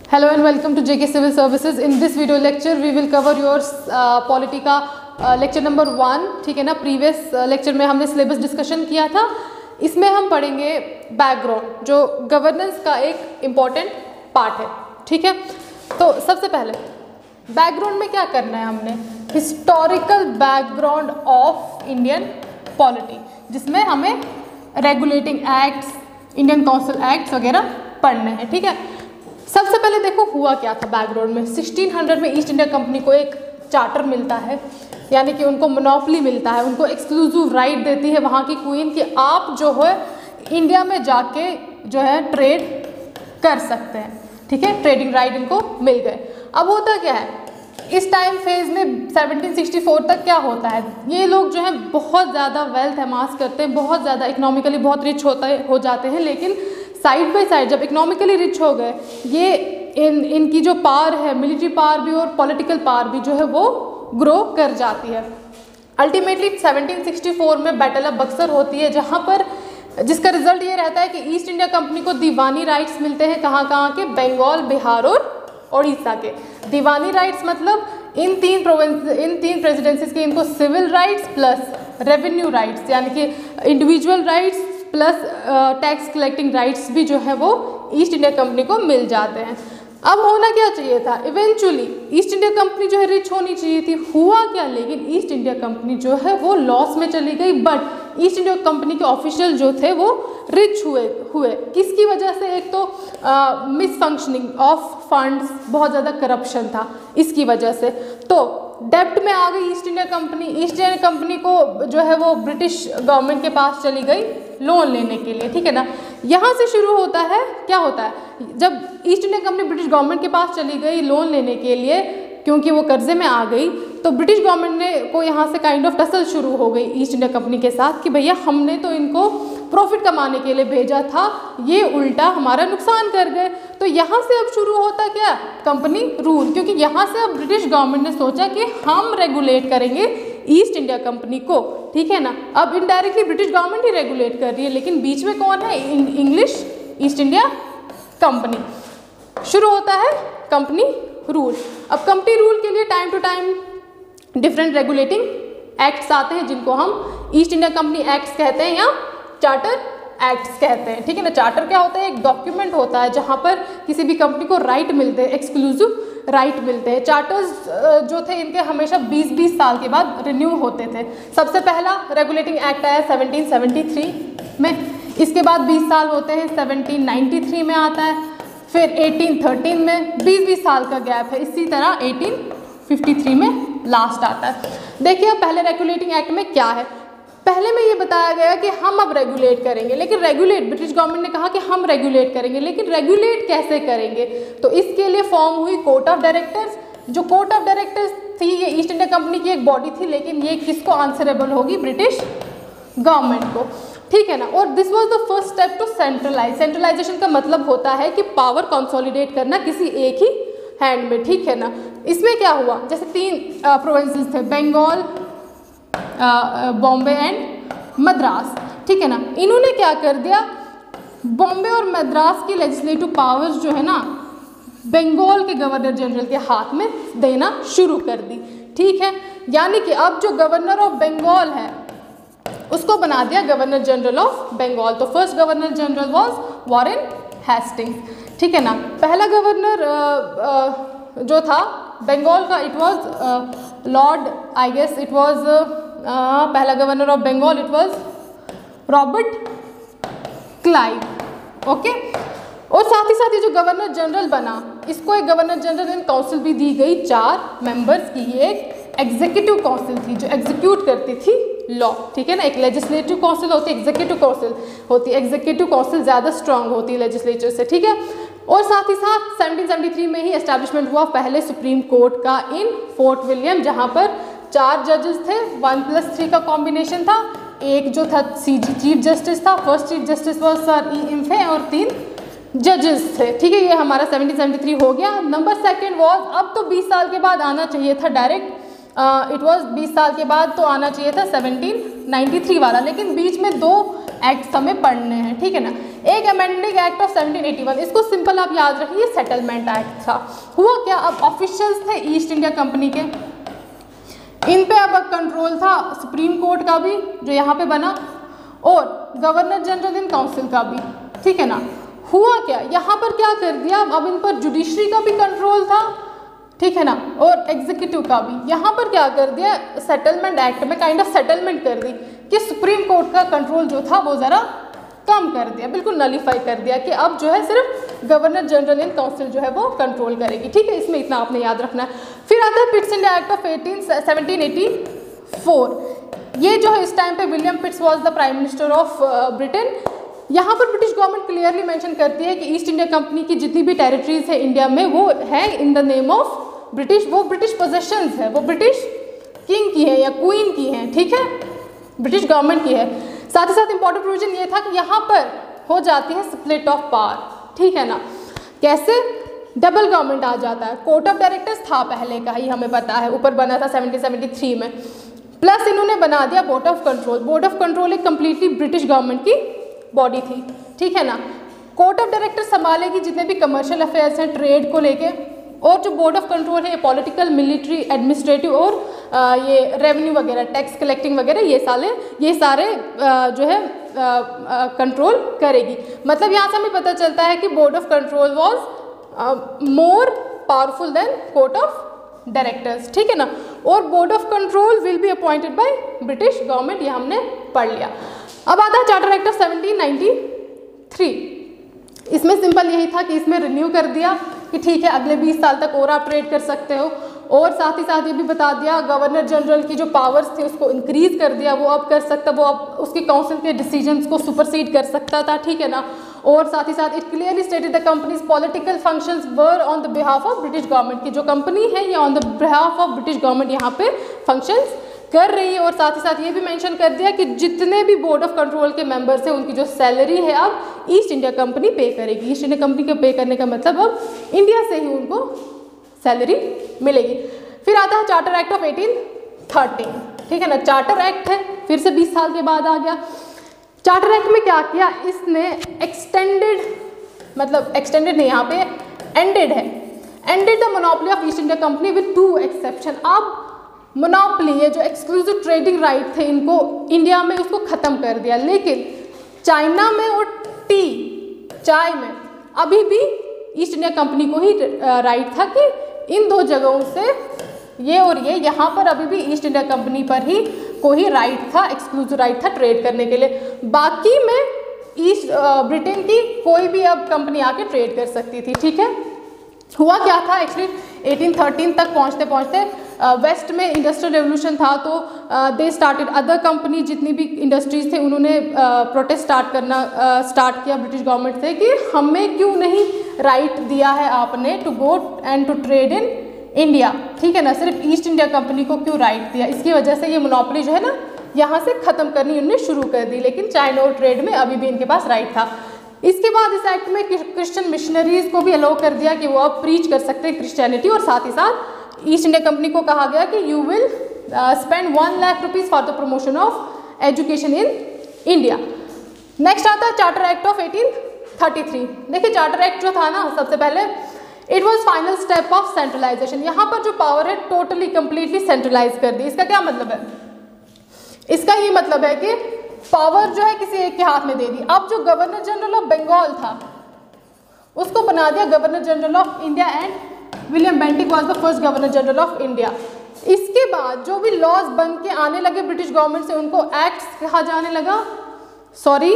Hello and welcome to JK Civil Services. In this video lecture we will cover your polity का lecture number 1, ठीक है ना। Previous lecture में हमने syllabus discussion किया था। इसमें हम पढ़ेंगे बैकग्राउंड, जो गवर्नेंस का एक इम्पॉर्टेंट पार्ट है, ठीक है। तो सबसे पहले बैकग्राउंड में क्या करना है, हमने historical background of Indian polity, जिसमें हमें regulating acts, Indian council acts वगैरह पढ़ने हैं, ठीक है। सबसे पहले देखो हुआ क्या था बैकग्राउंड में। 1600 में ईस्ट इंडिया कंपनी को एक चार्टर मिलता है, यानी कि उनको मोनोपोली मिलता है, उनको एक्सक्लूसिव राइट देती है वहाँ की क्वीन कि आप जो है इंडिया में जाके जो है ट्रेड कर सकते हैं, ठीक है। ट्रेडिंग राइट इनको मिल गए। अब होता क्या है इस टाइम फेज में 1764 तक क्या होता है, ये लोग जो है बहुत ज़्यादा वेल्थ अमास करते हैं, बहुत ज़्यादा इकोनॉमिकली बहुत रिच हो जाते हैं, लेकिन साइड बाय साइड जब इकोनॉमिकली रिच हो गए ये इनकी जो पावर है, मिलिट्री पावर भी और पॉलिटिकल पावर भी जो है वो ग्रो कर जाती है। अल्टीमेटली 1764 में बैटल ऑफ बक्सर होती है, जहाँ पर जिसका रिजल्ट ये रहता है कि ईस्ट इंडिया कंपनी को दीवानी राइट्स मिलते हैं। कहाँ के? बंगाल, बिहार और उड़ीसा के। दीवानी राइट्स मतलब इन तीन प्रेसिडेंसीज के इनको civil rights plus revenue rights, यानी कि individual rights plus tax collecting rights भी जो है वो ईस्ट इंडिया कंपनी को मिल जाते हैं। अब होना क्या चाहिए था, इवेंचुअली ईस्ट इंडिया कंपनी जो है रिच होनी चाहिए थी। हुआ क्या, लेकिन ईस्ट इंडिया कंपनी जो है वो लॉस में चली गई, बट ईस्ट इंडिया कंपनी के ऑफिशियल जो थे वो रिच हुए। किसकी वजह से? एक तो मिस फंक्शनिंग ऑफ फंड्स, बहुत ज़्यादा करप्शन था इसकी वजह से। तो डेब्ट में आ गई east India company. East India company को जो है वो ब्रिटिश गवर्नमेंट के पास चली गई लोन लेने के लिए, ठीक है ना। यहाँ से शुरू होता है, क्या होता है जब east India company British government के पास चली गई लोन लेने के लिए, क्योंकि वो कर्जे में आ गई, तो ब्रिटिश गवर्नमेंट ने को यहाँ से काइंड ऑफ टसल शुरू हो गई ईस्ट इंडिया कंपनी के साथ कि भैया हमने तो इनको प्रॉफिट कमाने के लिए भेजा था, ये उल्टा हमारा नुकसान कर गए। तो यहाँ से अब शुरू होता क्या, कंपनी रूल, क्योंकि यहाँ से अब ब्रिटिश गवर्नमेंट ने सोचा कि हम रेगुलेट करेंगे ईस्ट इंडिया कंपनी को, ठीक है ना। अब इनडायरेक्टली ब्रिटिश गवर्नमेंट ही रेगुलेट कर रही है, लेकिन बीच में कौन है? English East India company. शुरू होता है कंपनी रूल। अब कंपनी रूल के लिए time to time different regulating acts आते हैं, जिनको हम ईस्ट इंडिया कंपनी एक्ट्स कहते हैं या चार्टर एक्ट्स कहते हैं, ठीक है ना। चार्टर क्या होता है? एक डॉक्यूमेंट होता है जहाँ पर किसी भी कंपनी को राइट मिलते हैं, एक्सक्लूसिव राइट मिलते हैं। चार्टर्स जो थे इनके हमेशा 20-20 साल के बाद रिन्यू होते थे। सबसे पहला रेगुलेटिंग एक्ट आया 1773 में, इसके बाद 20 साल होते हैं 1793 में आता है, फिर 1813 में 20-20 साल का गैप है। इसी तरह 1853 में लास्ट आता है। देखिए पहले रेगुलेटिंग एक्ट में क्या है, पहले में ये बताया गया कि हम अब रेगुलेट करेंगे, लेकिन ब्रिटिश गवर्नमेंट ने कहा कि हम रेगुलेट करेंगे, लेकिन रेगुलेट कैसे करेंगे? तो इसके लिए फॉर्म हुई कोर्ट ऑफ डायरेक्टर्स। जो कोर्ट ऑफ डायरेक्टर्स थी ये ईस्ट इंडिया कंपनी की एक बॉडी थी, लेकिन ये किसको आंसरेबल होगी? ब्रिटिश गवर्नमेंट को, ठीक है ना। और this was the first step to centralize. Centralization का मतलब होता है कि पावर कंसोलिडेट करना किसी एक ही हैंड में, ठीक है ना। इसमें क्या हुआ, जैसे 3 प्रोविंसेस थे, बंगाल, बॉम्बे एंड मद्रास, ठीक है ना। इन्होंने क्या कर दिया, बॉम्बे और मद्रास की लेजिस्लेटिव पावर्स जो है ना बंगाल के गवर्नर जनरल के हाथ में देना शुरू कर दी, ठीक है। यानी कि अब जो गवर्नर ऑफ बंगाल है उसको बना दिया गवर्नर जनरल ऑफ बंगाल। तो first governor general was Warren Hastings, ठीक है ना। पहला गवर्नर जो था बंगाल का, it was lord, I guess it was पहला governor of Bengal it was Robert Clive, okay. और साथ ही साथ ये जो गवर्नर जनरल बना, इसको एक गवर्नर जनरल इन काउंसिल भी दी गई 4 मेंबर्स की। ये एक एग्जीक्यूटिव काउंसिल थी जो एग्जीक्यूट करती थी लॉ, ठीक है ना। एक लेजिस्लेटिव काउंसिल होती है, एग्जीक्यूटिव काउंसिल होती है। एग्जीक्यूटिव काउंसिल ज़्यादा स्ट्रांग होती है लेजिस्लेचर से, ठीक है। और साथ ही साथ 1773 में ही एस्टैब्लिशमेंट हुआ पहले सुप्रीम कोर्ट का इन फोर्ट विलियम, जहाँ पर 4 जजेस थे, 1+3 का कॉम्बिनेशन था। एक जो था चीफ जस्टिस था, first chief justice was sir E Impey, और 3 जजेस थे, ठीक है। ये हमारा 1773 हो गया। नंबर 2 वॉज, अब तो 20 साल के बाद आना चाहिए था डायरेक्ट, इट वॉज 20 साल के बाद तो आना चाहिए था 1793 वाला, लेकिन बीच में 2 एक्ट्स हमें पढ़ने हैं, ठीक है ना। एक अमेंडिंग एक्ट ऑफ 1781, इसको सिंपल आप याद रखिए, सेटलमेंट एक्ट था। हुआ क्या, अब ऑफिशियल्स थे ईस्ट इंडिया कंपनी के, इन पे अब कंट्रोल था सुप्रीम कोर्ट का भी जो यहाँ पे बना, और गवर्नर जनरल इन काउंसिल का भी, ठीक है ना। हुआ क्या, यहाँ पर क्या कर दिया, अब इन पर जुडिशरी का भी कंट्रोल था, ठीक है ना, और एग्जीक्यूटिव का भी। यहाँ पर क्या कर दिया, सेटलमेंट एक्ट में काइंड ऑफ सेटलमेंट कर दी कि सुप्रीम कोर्ट का कंट्रोल जो था वो ज़रा कम कर दिया, बिल्कुल नलीफाई कर दिया कि अब जो है सिर्फ गवर्नर जनरल इन काउंसिल जो है वो कंट्रोल करेगी, ठीक है। इसमें इतना आपने याद रखना है। फिर आता है पिट्स इंडिया एक्ट ऑफ 1784। ये जो है इस टाइम पे William Pitts was the prime minister of Britain. यहाँ पर ब्रिटिश गवर्नमेंट क्लियरली मेंशन करती है कि ईस्ट इंडिया कंपनी की जितनी भी टेरिटरीज है इंडिया में वो है इन द नेम ऑफ ब्रिटिश, वो ब्रिटिश पोजेशंस है, वो ब्रिटिश किंग की है या क्वीन की है, ठीक है, ब्रिटिश गवर्नमेंट की है। साथ ही साथ इंपॉर्टेंट प्रोविजन ये था कि यहाँ पर हो जाती है स्प्लिट ऑफ पावर, ठीक है ना। कैसे, डबल गवर्नमेंट आ जाता है। कोर्ट ऑफ डायरेक्टर्स था पहले का ही, हमें पता है, ऊपर बना था 1773 में, प्लस इन्होंने बना दिया board of control. Board of control एक कम्प्लीटली ब्रिटिश गवर्नमेंट की बॉडी थी, ठीक है ना। कोर्ट ऑफ डायरेक्टर संभालेगी जितने भी कमर्शियल अफेयर्स हैं ट्रेड को लेके, और जो बोर्ड ऑफ कंट्रोल है ये पॉलिटिकल, मिलिट्री, एडमिनिस्ट्रेटिव और ये रेवेन्यू वगैरह, टैक्स कलेक्टिंग वगैरह ये सारे जो है कंट्रोल करेगी। मतलब यहाँ से हमें पता चलता है कि board of control was more powerful than court of directors, ठीक है ना। और board of control will be appointed by British government, ये हमने पढ़ लिया। अब आता है चार्टर एक्ट ऑफ 1793। इसमें सिंपल यही था कि इसमें रिन्यू कर दिया कि ठीक है अगले 20 साल तक और आप ट्रेड कर सकते हो, और साथ ही साथ ये भी बता दिया गवर्नर जनरल की जो पावर्स थे उसको इंक्रीज कर दिया, वो अब कर सकता, वो अब उसकी काउंसिल के डिसीजंस को सुपरसीड कर सकता था, ठीक है ना। और साथ ही साथ it clearly stated the companies political functions were on the behalf of British government, की जो कंपनी है ये on the behalf of British government यहाँ पे फंक्शंस कर रही है। और साथ ही साथ ये भी मेंशन कर दिया कि जितने भी बोर्ड ऑफ कंट्रोल के मेंबर्स हैं उनकी जो सैलरी है अब ईस्ट इंडिया कंपनी पे करेगी। ईस्ट इंडिया कंपनी को पे करने का मतलब अब इंडिया से ही उनको सैलरी मिलेगी। फिर आता है चार्टर एक्ट ऑफ 1813, ठीक है ना। चार्टर एक्ट है, फिर से 20 साल के बाद आ गया। चार्टर एक्ट में क्या किया, इसने एक्सटेंडेड, मतलब एक्सटेंडेड नहीं, यहाँ पे एंडेड है, ended the monopoly of east India company with 2 exception. अब मोनोपोली, ये जो एक्सक्लूसिव ट्रेडिंग राइट थे इनको इंडिया में, उसको ख़त्म कर दिया। लेकिन चाइना में और चाय में अभी भी ईस्ट इंडिया कंपनी को ही राइट था कि इन 2 जगहों से ये और ये, यहाँ पर अभी भी ईस्ट इंडिया कंपनी पर ही को ही राइट था, एक्सक्लूसिव राइट था ट्रेड करने के लिए। बाकी में ईस्ट ब्रिटेन की कोई भी अब कंपनी आके ट्रेड कर सकती थी, ठीक है। हुआ क्या था एक्चुअली 1813 तक पहुँचते पहुँचते वेस्ट में इंडस्ट्रियल रेवोल्यूशन था, तो दे स्टार्टेड अदर कंपनी, जितनी भी इंडस्ट्रीज थे उन्होंने प्रोटेस्ट स्टार्ट किया ब्रिटिश गवर्नमेंट से कि हमें क्यों नहीं राइट दिया है आपने to go and to trade in India, ठीक है ना, सिर्फ ईस्ट इंडिया कंपनी को क्यों राइट दिया। इसकी वजह से ये मोनोपोली जो है ना यहाँ से ख़त्म करनी उन्होंने शुरू कर दी, लेकिन चाइना और ट्रेड में अभी भी इनके पास राइट था। इसके बाद इस एक्ट में क्रिश्चियन मिशनरीज को भी अलाउ कर दिया कि वो अब प्रीच कर सकते हैं क्रिश्चियनिटी, और साथ ही साथ ईस्ट इंडिया कंपनी को कहा गया कि you will spend 1 lakh rupees for the promotion of education in India. Next आता है चार्टर एक्ट ऑफ 1833। देखिए चार्टर एक्ट जो था ना, सबसे पहले it was final step of centralization. यहाँ पर जो पावर है टोटली कंप्लीटली सेंट्रलाइज कर दी। इसका क्या मतलब है, इसका ये मतलब है कि पावर जो है किसी एक के हाथ में दे दी। अब जो गवर्नर जनरल ऑफ बंगाल था उसको बना दिया governor general of India, and William Bentinck was the first governor general of India. इसके बाद जो भी लॉज बन के आने लगे ब्रिटिश गवर्नमेंट से उनको एक्ट्स कहा जाने लगा। सॉरी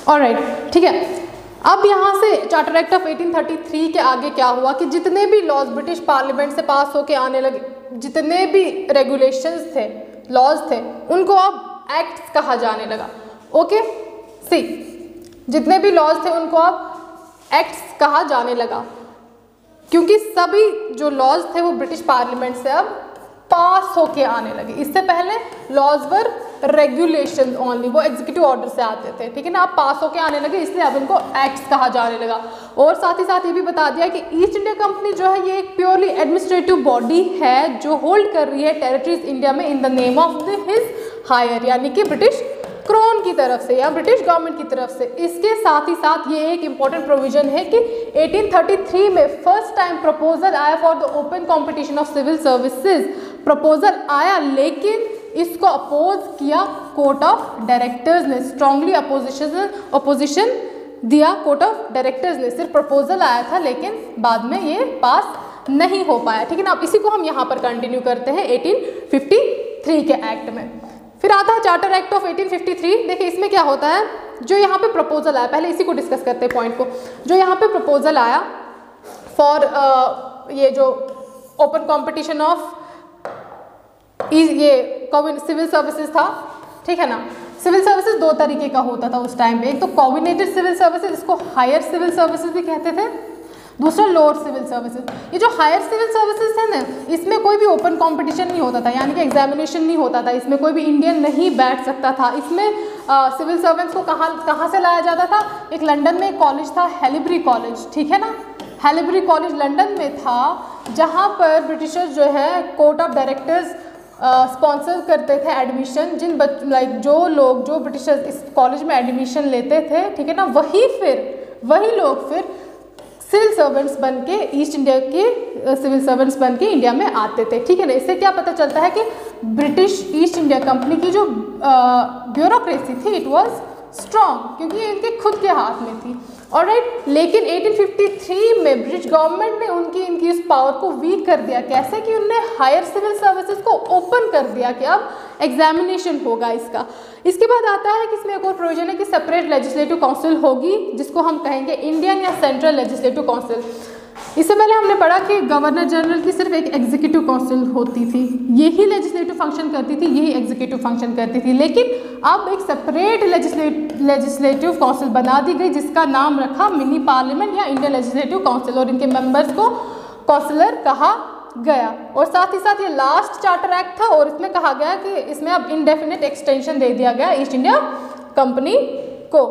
ऑलराइट, ठीक है। अब यहाँ से चार्टर एक्ट ऑफ 1833 के आगे क्या हुआ कि जितने भी लॉज ब्रिटिश पार्लियामेंट से पास होके आने लगे, जितने भी रेगुलेशंस थे, लॉज थे, उनको अब एक्ट्स कहा जाने लगा। ओके सी, जितने भी लॉज थे उनको अब एक्ट्स कहा जाने लगा, क्योंकि सभी जो लॉज थे वो ब्रिटिश पार्लियामेंट से अब पास होके आने लगे। इससे पहले लॉज वर रेगुलेशन ओनली, वो एग्जीक्यूटिव ऑर्डर से आते थे, ठीक है ना। अब पास होके आने लगे, इसलिए अब इनको एक्ट्स कहा जाने लगा। और साथ ही साथ ये भी बता दिया कि ईस्ट इंडिया कंपनी जो है ये एक प्योरली एडमिनिस्ट्रेटिव बॉडी है जो होल्ड कर रही है टेरिटरीज इंडिया में in the name of his higher, यानी कि ब्रिटिश क्राउन की तरफ से या ब्रिटिश गवर्नमेंट की तरफ से। इसके साथ ही साथ ये एक इम्पॉर्टेंट प्रोविजन है कि 1833 में फर्स्ट टाइम प्रपोजल आया for the open competition of civil services. Proposal आया लेकिन इसको अपोज किया कोर्ट ऑफ डायरेक्टर्स ने, स्ट्रांगली अपोजिशन दिया कोर्ट ऑफ डायरेक्टर्स ने। सिर्फ प्रपोजल आया था लेकिन बाद में ये पास नहीं हो पाया, ठीक है ना। अब इसी को हम यहाँ पर कंटिन्यू करते हैं 1853 के एक्ट में। फिर आता है चार्टर एक्ट ऑफ 1853। देखिए इसमें क्या होता है, जो यहाँ पे प्रपोजल आया, पहले इसी को डिस्कस करते हैं पॉइंट को। जो यहाँ पे प्रपोजल आया फॉर ये जो ओपन कॉम्पिटिशन ऑफ ये सिविल सर्विसेज था, ठीक है ना। सिविल सर्विसेज दो तरीके का होता था उस टाइम पे, एक तो कोऑर्डिनेटेड सिविल सर्विसेज, इसको हायर सिविल सर्विसेज भी कहते थे, दूसरा लोअर सिविल सर्विसेज। ये जो हायर सिविल सर्विसेज है ना, इसमें कोई भी ओपन कंपटीशन नहीं होता था, यानी कि एग्जामिनेशन नहीं होता था, इसमें कोई भी इंडियन नहीं बैठ सकता था। इसमें सिविल सर्वेंट्स को कहाँ से लाया जाता था, एक लंदन में एक कॉलेज था, हेलीब्री कॉलेज, ठीक है ना। हेलीब्री कॉलेज लंदन में था, जहाँ पर ब्रिटिशर्स जो है कोर्ट ऑफ डायरेक्टर्स स्पॉन्सर करते थे एडमिशन, जो लोग जो ब्रिटिशर्स इस कॉलेज में एडमिशन लेते थे, ठीक है ना, वही लोग फिर सिविल सर्वेंट्स बन के ईस्ट इंडिया के सिविल सर्वेंट्स बन के इंडिया में आते थे, ठीक है ना। इससे क्या पता चलता है कि ब्रिटिश ईस्ट इंडिया कंपनी की जो ब्यूरोक्रेसी थी इट वाज स्ट्रॉन्ग, क्योंकि ये इनके खुद के हाथ में थी। ऑलराइट, लेकिन 1853 में ब्रिटिश गवर्नमेंट ने इनकी इस पावर को वीक कर दिया। कैसे कि उनने हायर सिविल सर्विसेज को ओपन कर दिया कि अब एग्जामिनेशन होगा इसका। इसके बाद आता है कि इसमें एक और प्रोविजन है कि सेपरेट लेजिस्लेटिव काउंसिल होगी, जिसको हम कहेंगे इंडियन या सेंट्रल लेजिस्लेटिव काउंसिल। इससे पहले हमने पढ़ा कि गवर्नर जनरल की सिर्फ एक एग्जीक्यूटिव काउंसिल होती थी, यही लेजिस्लेटिव फंक्शन करती थी, यही एग्जीक्यूटिव फंक्शन करती थी। लेकिन अब एक सेपरेट लेजिस्लेटिव काउंसिल बना दी गई, जिसका नाम रखा मिनी पार्लियामेंट या इंडियन लेजिस्लेटिव काउंसिल, और इनके मेंबर्स को काउंसिलर कहा गया। और साथ ही साथ ये लास्ट चार्टर एक्ट था, और इसमें कहा गया कि इसमें अब इनडेफिनेट एक्सटेंशन दे दिया गया ईस्ट इंडिया कंपनी को।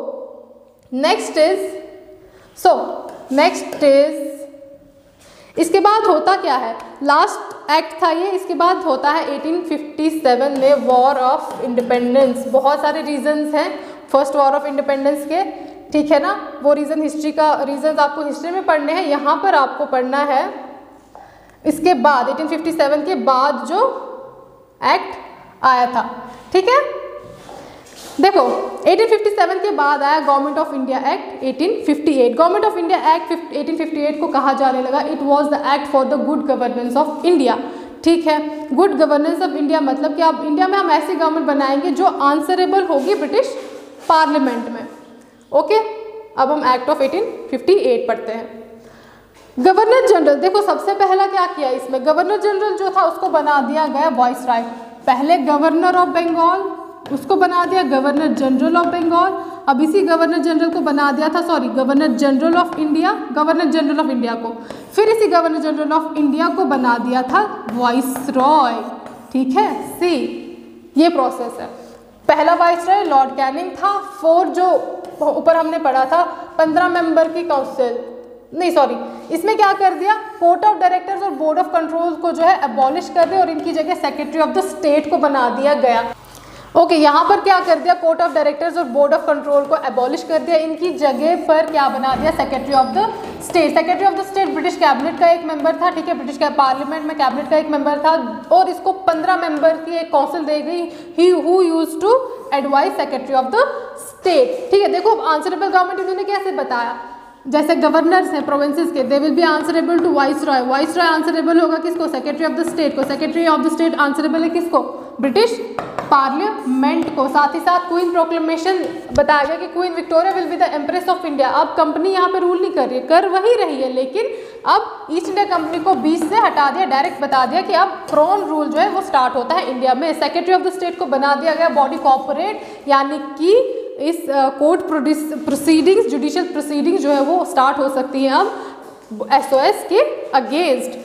नेक्स्ट इज इसके बाद होता क्या है, लास्ट एक्ट था ये। इसके बाद होता है 1857 में वॉर ऑफ इंडिपेंडेंस। बहुत सारे रीजंस हैं फर्स्ट वॉर ऑफ इंडिपेंडेंस के, ठीक है ना। वो रीजंस आपको हिस्ट्री में पढ़ने हैं, यहाँ पर आपको पढ़ना है इसके बाद 1857 के बाद जो एक्ट आया था, ठीक है। देखो 1857 के बाद आया government of India act 1858। Government of India act 1858 को कहा जाने लगा it was the act for the good governance of India, ठीक है। गुड गवर्नेंस ऑफ इंडिया मतलब कि अब इंडिया में हम ऐसी गवर्नमेंट बनाएंगे जो आंसरेबल होगी ब्रिटिश पार्लियामेंट में, ओके। अब हम एक्ट ऑफ 1858 पढ़ते हैं। गवर्नर जनरल, देखो सबसे पहला क्या किया इसमें, गवर्नर जनरल जो था उसको बना दिया गया वाइसराय। पहले गवर्नर ऑफ बंगाल, उसको बना दिया गवर्नर जनरल ऑफ बंगाल। अब इसी गवर्नर जनरल को बना दिया था, governor general of India, governor general of India को। फिर इसी गवर्नर जनरल ऑफ इंडिया को बना दिया था वाइसरॉय, ठीक है। सी ये प्रोसेस है। पहला वाइसरॉय लॉर्ड कैनिंग था। 4 जो ऊपर हमने पढ़ा था 15 मेंबर की काउंसिल, नहीं सॉरी, इसमें क्या कर दिया, कोर्ट ऑफ डायरेक्टर्स और बोर्ड ऑफ कंट्रोल को जो है अबॉलिश कर दिया और इनकी जगह सेक्रेटरी ऑफ द स्टेट को बना दिया गया। ओके, यहाँ पर क्या कर दिया, कोर्ट ऑफ डायरेक्टर्स और बोर्ड ऑफ कंट्रोल को एबॉलिश कर दिया, इनकी जगह पर क्या बना दिया, secretary of the state. Secretary of the state British cabinet का एक मेंबर था, ठीक है, ब्रिटिश पार्लियामेंट में कैबिनेट का एक मेंबर था, और इसको 15 मेंबर की एक काउंसिल दे गई, he who used to advise secretary of the state, ठीक है। देखो आंसरेबल गवर्नमेंट इन्होंने कैसे बताया, जैसे गवर्नर्स हैं प्रोविंसेस के, they will be answerable to viceroy. Viceroy answerable होगा किसको, सेक्रेटरी ऑफ द स्टेट को। Secretary of the state answerable है किसको, ब्रिटिश पार्लियामेंट को। साथ ही साथ क्वीन प्रोक्लेमेशन बताया गया कि queen Victoria will be the empress of India. अब कंपनी यहाँ पे रूल नहीं कर रही है, कर वही रही है, लेकिन अब ईस्ट इंडिया कंपनी को बीच से हटा दिया, डायरेक्ट बता दिया कि अब क्राउन रूल जो है वो स्टार्ट होता है इंडिया में। सेक्रेटरी ऑफ द स्टेट को बना दिया गया बॉडी कॉर्पोरेट, यानी कि इस कोर्ट प्रोसीडिंग्स, जुडिशियल प्रोसीडिंग्स जो है वो स्टार्ट हो सकती हैं अब SOS के अगेंस्ट,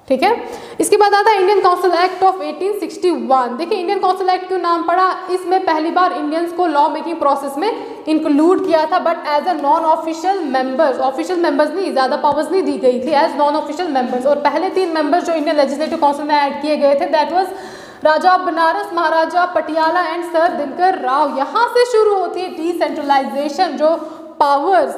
ठीक है। इसके बाद आता है इंडियन काउंसिल एक्ट ऑफ 1861। देखिए इंडियन काउंसिल एक्ट क्यों नाम पड़ा, इसमें पहली बार इंडियंस को लॉ मेकिंग प्रोसेस में इंक्लूड किया था, but as a non official members. Official members नहीं, ज़्यादा पावर्स नहीं दी गई थी, एज नॉन ऑफिशियल मेंबर्स। और पहले 3 मेंबर्स जो इंडियन लेजिस्लेटिव काउंसिल में ऐड किए गए थे, that was Raja of Banaras, Maharaja Patiala and sir Dinkar Rao. यहाँ से शुरू होती है डिसेंट्रलाइजेशन, जो पावर्स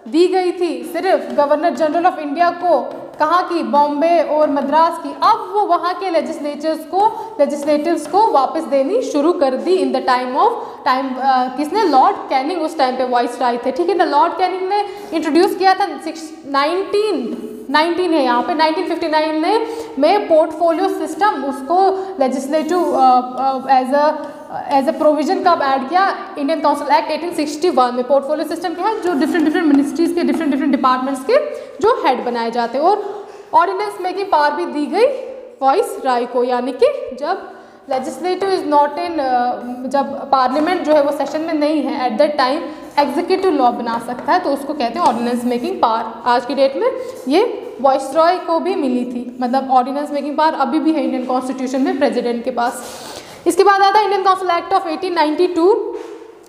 दी गई थी सिर्फ गवर्नर जनरल ऑफ इंडिया को, कहाँ की, बॉम्बे और मद्रास की, अब वो वहाँ के लेजिस्लेटिव्स को वापस देनी शुरू कर दी इन द टाइम किसने, लॉर्ड कैनिंग उस टाइम पे वाइसराय थे, ठीक है ना। लॉर्ड कैनिंग ने इंट्रोड्यूस किया था 19 है यहाँ पे 1959 में पोर्टफोलियो सिस्टम, उसको लेजिस्लेटिव एज अ प्रोविजन कब ऐड किया, इंडियन काउंसिल एक्ट 1861 में। पोर्टफोलियो सिस्टम क्या है, जो डिफरेंट मिनिस्ट्रीज के डिफरेंट डिपार्टमेंट्स के जो हेड बनाए जाते हैं, और ऑर्डिनेंस मेकिंग पावर भी दी गई वाइसराय को, यानी कि जब लेजिस्लेटिव इज नॉट इन, जब पार्लियामेंट जो है वो सेशन में नहीं है at that time, executive law बना सकता है, तो उसको कहते हैं ऑर्डिनेंस मेकिंग पावर। आज की डेट में ये वाइसरॉय को भी मिली थी, मतलब ऑर्डिनेंस मेकिंग पावर अभी भी है इंडियन कॉन्स्टिट्यूशन में प्रेसिडेंट के पास। इसके बाद आता है इंडियन काउंसिल एक्ट ऑफ 1892।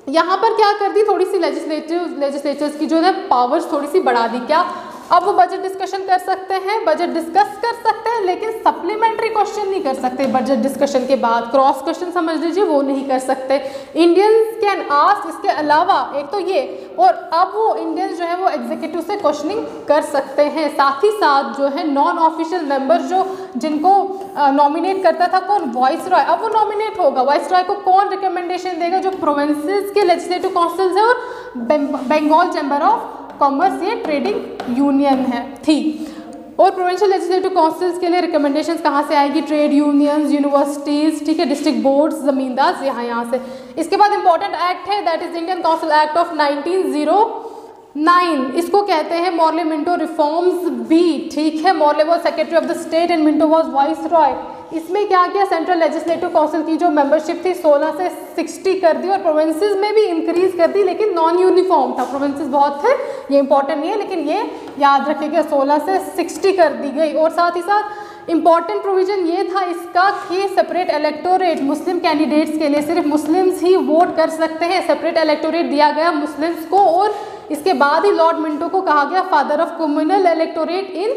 यहाँ पर क्या कर दी, थोड़ी सी लेजिस्लेचर्स की जो है पावर्स थोड़ी सी बढ़ा दी। क्या, अब वो बजट डिस्कशन कर सकते हैं, बजट डिस्कस कर सकते हैं, लेकिन सप्लीमेंट्री क्वेश्चन नहीं कर सकते बजट डिस्कशन के बाद, क्रॉस क्वेश्चन समझ लीजिए वो नहीं कर सकते। इंडियंस कैन आस्क, इसके अलावा एक तो ये, और अब वो इंडियंस जो है वो एग्जीक्यूटिव से क्वेश्चनिंग कर सकते हैं। साथ ही साथ जो है नॉन ऑफिशियल मेंबर जो जिनको नॉमिनेट करता था कौन, वाइसरॉय, अब वो नॉमिनेट होगा। वाइसरॉय को कौन रिकमेंडेशन देगा, जो प्रोविंसेस के लेजिस्लेटिव काउंसिल्स है और बंगाल चैम्बर ऑफ कॉमर्स, ये ट्रेडिंग यूनियन है थी। और प्रोविंशियल लेजिस्लेटिव काउंसिल्स के लिए रिकमेंडेशंस कहाँ से आएगी, ट्रेड यूनियंस, यूनिवर्सिटीज़, ठीक है, डिस्ट्रिक्ट बोर्ड्स, ज़मींदार, यहाँ से। इसके बाद इंपॉर्टेंट एक्ट है, that is Indian council act of 1909। इसको कहते हैं मॉर्ले मिंटो रिफॉर्म्स भी, ठीक है। Morley was secretary of the state and Minto was viceroy. इसमें क्या किया, सेंट्रल लेजिस्लेटिव काउंसिल की जो मेंबरशिप थी 16 से 60 कर दी, और प्रोविंसेस में भी इंक्रीज कर दी, लेकिन नॉन यूनिफॉर्म था, प्रोविंसेस बहुत थे, ये इंपॉर्टेंट नहीं है, लेकिन ये याद रखिएगा 16 से 60 कर दी गई। और साथ ही साथ इंपॉर्टेंट प्रोविजन ये था इसका कि सेपरेट इलेक्टोरेट, मुस्लिम कैंडिडेट्स के लिए सिर्फ मुस्लिम्स ही वोट कर सकते हैं, सेपरेट इलेक्टोरेट दिया गया मुस्लिम्स को। और इसके बाद ही लॉर्ड मिंटो को कहा गया father of communal electorate in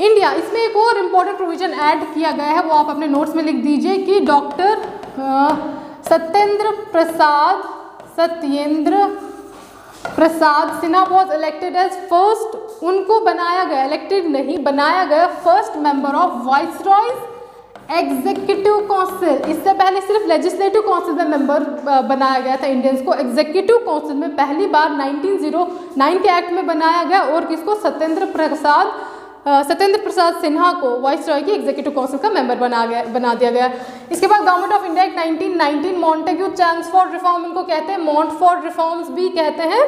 India. इसमें एक और इम्पॉर्टेंट प्रोविजन ऐड किया गया है, वो आप अपने नोट्स में लिख दीजिए कि doctor Satyendra Prasad Sinha was elected as first, उनको बनाया गया, इलेक्टेड नहीं बनाया गया, first member of viceroy's executive council. इससे पहले सिर्फ लेजिस्लेटिव काउंसिल में मेंबर बनाया गया था इंडियंस को, एग्जीक्यूटिव काउंसिल में पहली बार 1909 के एक्ट में बनाया गया। और किसको, सत्येंद्र प्रसाद सिन्हा को वाइसरॉय की एग्जीक्यूटिव काउंसिल का मेंबर बना दिया गया। इसके बाद government of India act 1919, Montagu Chelmsford reform इनको कहते हैं, मॉन्टफोर्ड रिफॉर्म्स भी कहते हैं।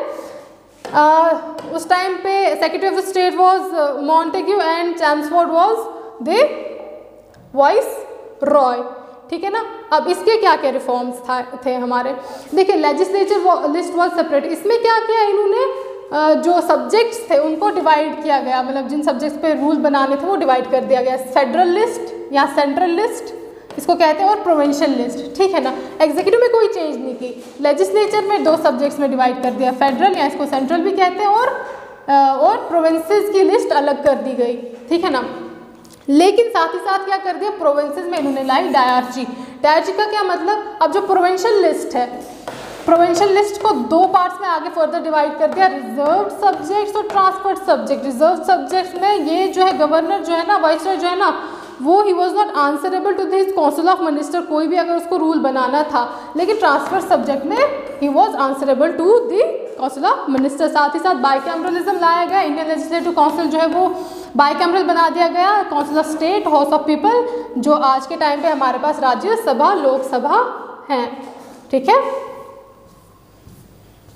उस टाइम पे secretary of the state was Montagu and Chelmsford was the viceroy, ठीक है ना। अब इसके क्या क्या रिफॉर्म्स थे हमारे, देखिए लेजिस्लेचर लिस्ट वाज सेपरेट। इसमें क्या किया इन्होंने, जो सब्जेक्ट्स थे उनको डिवाइड किया गया, मतलब जिन सब्जेक्ट्स पे रूल बनाने थे वो डिवाइड कर दिया गया। फेडरल लिस्ट या सेंट्रल लिस्ट इसको कहते हैं, और प्रोविंशियल लिस्ट, ठीक है ना। एग्जीक्यूटिव में कोई चेंज नहीं की, लेजिस्लेचर में दो सब्जेक्ट्स में डिवाइड कर दिया, फेडरल या इसको सेंट्रल भी कहते हैं, और प्रोविंसेस की लिस्ट अलग कर दी गई, ठीक है ना। लेकिन साथ ही साथ क्या कर दिया, प्रोविंसेस में इन्होंने लाई डायरची। डायरची का क्या मतलब, अब जो प्रोविंशियल लिस्ट है, प्रोविंशियल लिस्ट को दो पार्ट्स में आगे फर्दर डिवाइड कर दिया, रिजर्व्ड सब्जेक्ट्स और ट्रांसफर्ड सब्जेक्ट। रिजर्व सब्जेक्ट्स में ये जो है गवर्नर जो है ना, वाइसरॉय जो है ना, वो he was not answerable to this council of minister, कोई भी अगर उसको रूल बनाना था। लेकिन ट्रांसफर सब्जेक्ट में he was answerable to the council of minister. साथ ही साथ बाइकैमरलिज्म लाया गया, इंडियन लेजिस्लेटिव काउंसिल जो है वो बाइकैमरल बना दिया गया, council of state, house of people, जो आज के टाइम पे हमारे पास राज्यसभा लोकसभा हैं, ठीक है।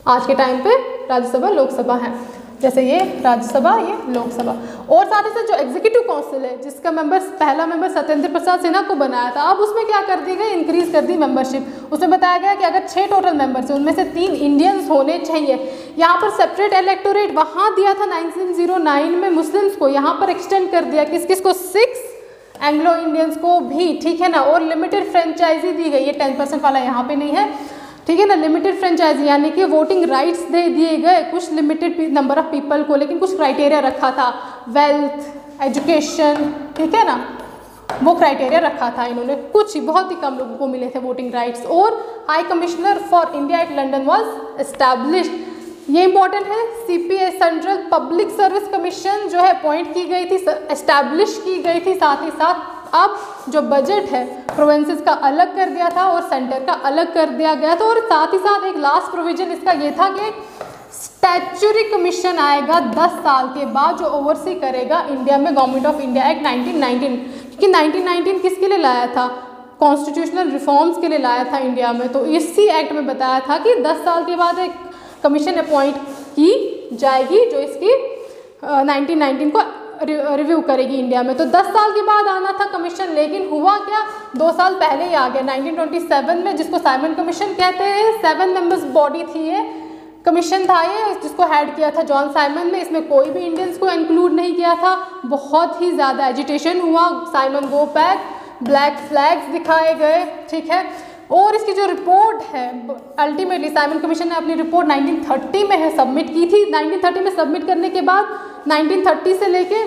आज के टाइम पे राज्यसभा लोकसभा है, जैसे ये राज्यसभा ये लोकसभा। और साथ ही साथ जो एग्जीक्यूटिव काउंसिल है जिसका पहला मेंबर सत्येंद्र प्रसाद सिन्हा को बनाया था, अब उसमें क्या कर दी गई, इंक्रीज कर दी मेंबरशिप। उसमें बताया गया कि अगर 6 टोटल मेंबर्स हैं उनमें से 3 इंडियंस होने चाहिए। यहाँ पर सेपरेट इलेक्टोरेट वहाँ दिया था 1909 में मुस्लिम्स को, यहाँ पर एक्सटेंड कर दिया किस किस को, 6 एंग्लो इंडियंस को भी, ठीक है ना। और लिमिटेड फ्रेंचाइजी दी गई है, 10% वाला यहाँ पे नहीं है, ठीक है ना। लिमिटेड फ्रेंचाइजी यानी कि वोटिंग राइट्स दे दिए गए कुछ लिमिटेड नंबर ऑफ पीपल को, लेकिन कुछ क्राइटेरिया रखा था, वेल्थ, एजुकेशन, ठीक है ना, वो क्राइटेरिया रखा था इन्होंने, कुछ ही बहुत ही कम लोगों को मिले थे वोटिंग राइट्स। और high commissioner for India at London was established, ये इंपॉर्टेंट है। CPS central public service commission जो है अपॉइंट की गई थी, एस्टैब्लिश की गई थी। साथ ही साथ अब जो बजट है प्रोविंसेस का अलग कर दिया था और सेंटर का अलग कर दिया गया था। और साथ ही साथ एक लास्ट प्रोविजन इसका ये था कि स्टैच्यूटरी कमीशन आएगा 10 साल के बाद जो ओवरसी करेगा इंडिया में गवर्नमेंट ऑफ इंडिया एक्ट 1919, क्योंकि 1919 किसके लिए लाया था? कॉन्स्टिट्यूशनल रिफॉर्म्स के लिए लाया था इंडिया में। तो इसी एक्ट में बताया था कि 10 साल के बाद एक कमीशन अपॉइंट की जाएगी जो इसकी 1919 को रिव्यू करेगी इंडिया में। तो 10 साल के बाद आना था कमीशन, लेकिन हुआ क्या, 2 साल पहले ही आ गया 1927 में, जिसको साइमन कमीशन कहते हैं। 7 मेंबर्स बॉडी थी ये, कमीशन था ये, जिसको हेड किया था जॉन साइमन ने। इसमें कोई भी इंडियंस को इंक्लूड नहीं किया था। बहुत ही ज़्यादा एजिटेशन हुआ, Simon go back, black flags दिखाए गए, ठीक है। और इसकी जो रिपोर्ट है अल्टीमेटली साइमन कमीशन ने अपनी रिपोर्ट 1930 में है सबमिट की थी। 1930 में सबमिट करने के बाद 1930 से लेके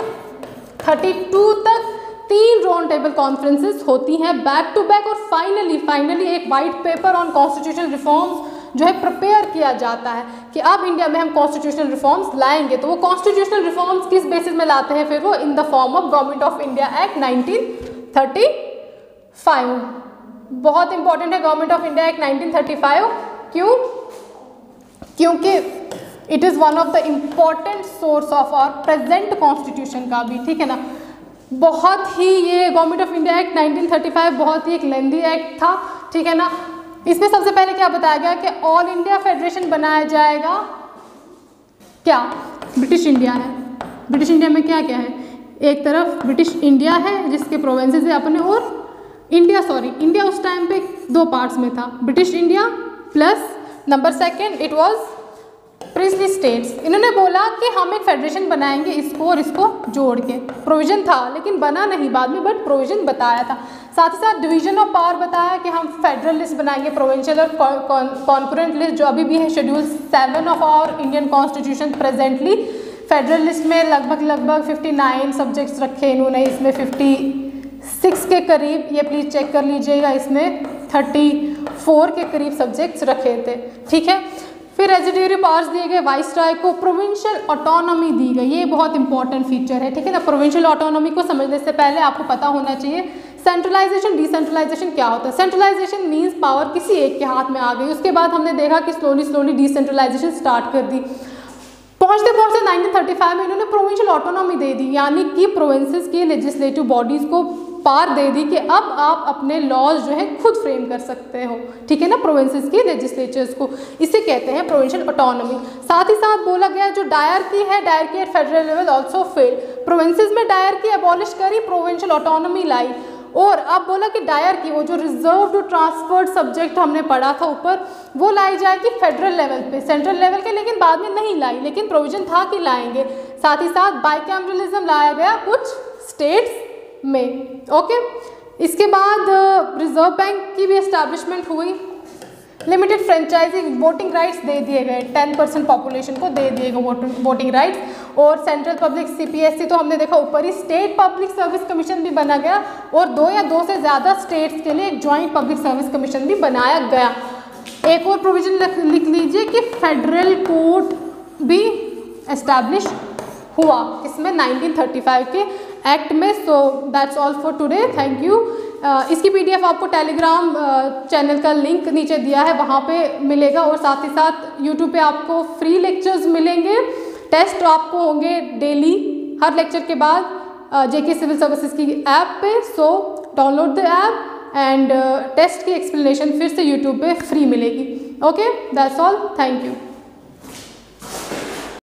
32 तक 3 राउंड टेबल कॉन्फ्रेंसेस होती हैं बैक टू बैक। और फाइनली एक white paper on constitutional reforms जो है प्रिपेयर किया जाता है कि अब इंडिया में हम कॉन्स्टिट्यूशनल रिफॉर्म्स लाएंगे। तो वो कॉन्स्टिट्यूशनल रिफॉर्म्स किस बेसिस में लाते हैं फिर वो? In the form of government of India act 1935। बहुत इंपॉर्टेंट है गवर्नमेंट ऑफ इंडिया एक्ट 1935। क्यों? क्योंकि it is one of the important source of our present constitution का भी, ठीक है ना। बहुत ही ये गवर्नमेंट ऑफ इंडिया एक्ट 1935 बहुत ही एक लेंदी एक्ट था, ठीक है ना। इसमें सबसे पहले क्या बताया गया कि ऑल इंडिया फेडरेशन बनाया जाएगा। क्या? ब्रिटिश इंडिया है। ब्रिटिश इंडिया में क्या क्या है? एक तरफ ब्रिटिश इंडिया है जिसके प्रोविंसेस है अपने, और इंडिया उस टाइम पे 2 पार्ट्स में था, British India plus number 2 it was princely states. इन्होंने बोला कि हम एक फेडरेशन बनाएंगे इसको और इसको जोड़ के। प्रोविजन था लेकिन बना नहीं बाद में, बट प्रोविजन बताया था। साथ ही साथ डिवीजन ऑफ पावर बताया कि हम फेडरल लिस्ट बनाएंगे, प्रोविंशियल और कॉन्करेंट लिस्ट जो अभी भी है schedule 7 of our Indian constitution presently. Federal list में लगभग 59 सब्जेक्ट्स रखे इन्होंने, इसमें 56 के करीब, ये प्लीज़ चेक कर लीजिएगा, इसमें 34 के करीब सब्जेक्ट्स रखे थे, ठीक है। फिर रेजिडेंसी पावर्स दिए गए वाइसराय को, प्रोविंशियल ऑटोनॉमी दी गई। ये बहुत इंपॉर्टेंट फीचर है, ठीक है ना। प्रोविंशियल ऑटोनॉमी को समझने से पहले आपको पता होना चाहिए सेंट्रलाइजेशन डिसेंट्रलाइजेशन क्या होता है। सेंट्रलाइजेशन मींस पावर किसी एक के हाथ में आ गई। उसके बाद हमने देखा कि स्लोली डिसेंट्रलाइजेशन स्टार्ट कर दी। पहुँचते 1935 में इन्होंने प्रोविंशियल ऑटोनॉमी दे दी, यानी कि प्रोविंसेस की लेजिस्लेटिव बॉडीज़ को पार दे दी कि अब आप अपने लॉज जो है खुद फ्रेम कर सकते हो, ठीक है ना, प्रोविंसेस की लेजिस्लेचर्स को। इसे कहते हैं प्रोविंशियल ऑटोनॉमी। साथ ही साथ बोला गया जो डायरकी है, dyarchy at federal level also fail. Provinces में डायरकी एबॉलिश करी, प्रोविंशियल ऑटोनॉमी लाई। और अब बोला कि डायरकी, वो जो रिजर्व ट्रांसफर्ड सब्जेक्ट हमने पढ़ा था ऊपर, वो लाई जाएगी फेडरल लेवल पे, सेंट्रल लेवल के लेकिन बाद में नहीं लाई, लेकिन प्रोविजन था कि लाएंगे। साथ ही साथ बाइकैमरलिज्म लाया गया कुछ स्टेट्स में, ओके। इसके बाद रिजर्व बैंक की भी एस्टैब्लिशमेंट हुई। लिमिटेड फ्रेंचाइजिंग वोटिंग राइट्स दे दिए गए, 10% पॉपुलेशन को दे दिए गए वोटिंग राइट्स। और सेंट्रल पब्लिक CPSC तो हमने देखा ऊपर ही, स्टेट पब्लिक सर्विस कमीशन भी बना गया, और 2 या 2 से ज़्यादा स्टेट्स के लिए एक जॉइंट पब्लिक सर्विस कमीशन भी बनाया गया। एक और प्रोविजन लिख लीजिए कि फेडरल कोर्ट भी एस्टैब्लिश हुआ, इसमें 1935 के एक्ट में। So that's all for today, thank you. इसकी PDF आपको टेलीग्राम चैनल का लिंक नीचे दिया है, वहाँ पे मिलेगा। और साथ ही साथ YouTube पे आपको फ्री लेक्चर्स मिलेंगे, टेस्ट आपको होंगे डेली हर लेक्चर के बाद JK सिविल सर्विसेज की ऐप पे। So download the app and test की एक्सप्लेनेशन फिर से YouTube पे फ्री मिलेगी। Okay, that's all, thank you.